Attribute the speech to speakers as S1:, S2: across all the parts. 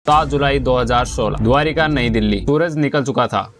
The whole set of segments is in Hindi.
S1: 7 जुलाई 2016 द्वारिका नई दिल्ली। सूरज निकल चुका था,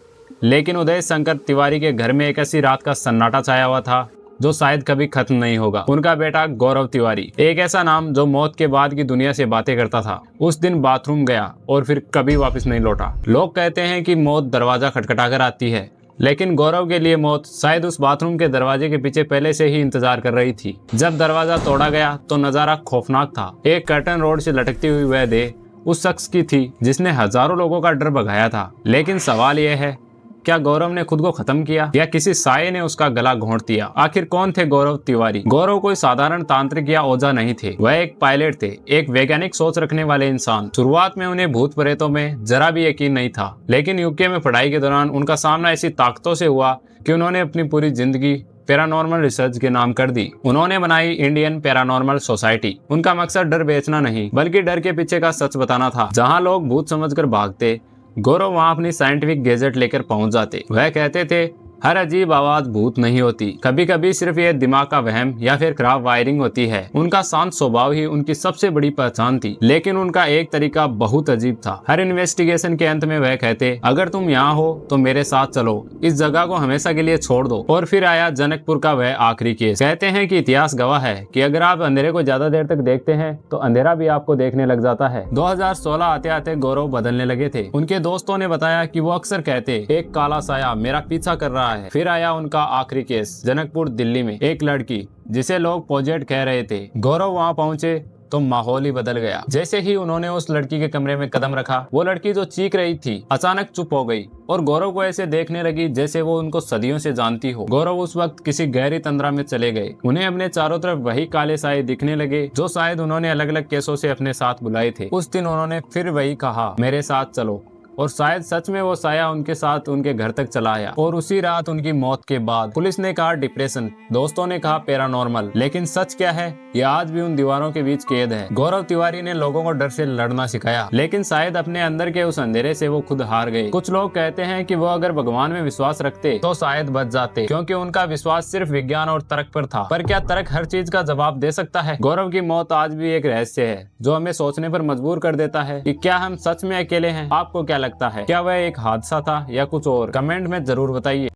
S1: लेकिन उदय शंकर तिवारी के घर में एक ऐसी रात का सन्नाटा छाया हुआ था जो शायद कभी खत्म नहीं होगा। उनका बेटा गौरव तिवारी, एक ऐसा नाम जो मौत के बाद की दुनिया से बातें करता था, उस दिन बाथरूम गया और फिर कभी वापस नहीं लौटा। लोग कहते हैं कि मौत दरवाजा खटखटाकर आती है, लेकिन गौरव के लिए मौत शायद उस बाथरूम के दरवाजे के पीछे पहले से ही इंतजार कर रही थी। जब दरवाजा तोड़ा गया तो नजारा खौफनाक था। एक कर्टन रोड से लटकती हुई वह देह उस शख्स की थी जिसने हजारों लोगों का डर भगाया था। लेकिन सवाल यह है, क्या गौरव ने खुद को खत्म किया या किसी साये ने उसका गला घोंट दिया? आखिर कौन थे गौरव तिवारी? गौरव कोई साधारण तांत्रिक या ओझा नहीं थे, वह एक पायलट थे, एक वैज्ञानिक सोच रखने वाले इंसान। शुरुआत में उन्हें भूत प्रेतों में जरा भी यकीन नहीं था, लेकिन यूके में पढ़ाई के दौरान उनका सामना ऐसी ताकतों से हुआ कि उन्होंने अपनी पूरी जिंदगी पैरानॉर्मल रिसर्च के नाम कर दी। उन्होंने बनाई इंडियन पैरानॉर्मल सोसाइटी। उनका मकसद डर बेचना नहीं, बल्कि डर के पीछे का सच बताना था। जहां लोग भूत समझकर भागते, गौरव वहां अपनी साइंटिफिक गैजेट लेकर पहुंच जाते। वह कहते थे, हर अजीब आवाज भूत नहीं होती, कभी कभी सिर्फ ये दिमाग का वहम या फिर खराब वायरिंग होती है। उनका शांत स्वभाव ही उनकी सबसे बड़ी पहचान थी, लेकिन उनका एक तरीका बहुत अजीब था। हर इन्वेस्टिगेशन के अंत में वह कहते, अगर तुम यहाँ हो तो मेरे साथ चलो, इस जगह को हमेशा के लिए छोड़ दो। और फिर आया जनकपुर का वह आखिरी केस। कहते हैं कि इतिहास गवाह है कि अगर आप अंधेरे को ज्यादा देर तक देखते हैं तो अंधेरा भी आपको देखने लग जाता है। 2016 आते आते गौरव बदलने लगे थे। उनके दोस्तों ने बताया कि वो अक्सर कहते, एक काला साया मेरा पीछा कर रहा है। फिर आया उनका आखिरी केस, जनकपुर दिल्ली में एक लड़की जिसे लोग पोजेट कह रहे थे। गौरव वहां पहुंचे तो माहौल ही बदल गया। जैसे ही उन्होंने उस लड़की के कमरे में कदम रखा, वो लड़की जो चीख रही थी अचानक चुप हो गई और गौरव को ऐसे देखने लगी जैसे वो उनको सदियों से जानती हो। गौरव उस वक्त किसी गहरी तंद्रा में चले गए। उन्हें अपने चारों तरफ वही काले साए दिखने लगे जो शायद उन्होंने अलग अलग केसों से अपने साथ बुलाए थे। उस दिन उन्होंने फिर वही कहा, मेरे साथ चलो, और शायद सच में वो साया उनके साथ उनके घर तक चला आया। और उसी रात उनकी मौत के बाद पुलिस ने कहा डिप्रेशन, दोस्तों ने कहा पैरानॉर्मल, लेकिन सच क्या है, यह आज भी उन दीवारों के बीच कैद है। गौरव तिवारी ने लोगों को डर से लड़ना सिखाया, लेकिन शायद अपने अंदर के उस अंधेरे से वो खुद हार गए। कुछ लोग कहते हैं कि वो अगर भगवान में विश्वास रखते तो शायद बच जाते, क्योंकि उनका विश्वास सिर्फ विज्ञान और तर्क पर था। पर क्या तर्क हर चीज का जवाब दे सकता है? गौरव की मौत आज भी एक रहस्य है जो हमें सोचने पर मजबूर कर देता है कि क्या हम सच में अकेले हैं? आपको क्या लगता है, क्या वह एक हादसा था या कुछ और? कमेंट में जरूर बताइए।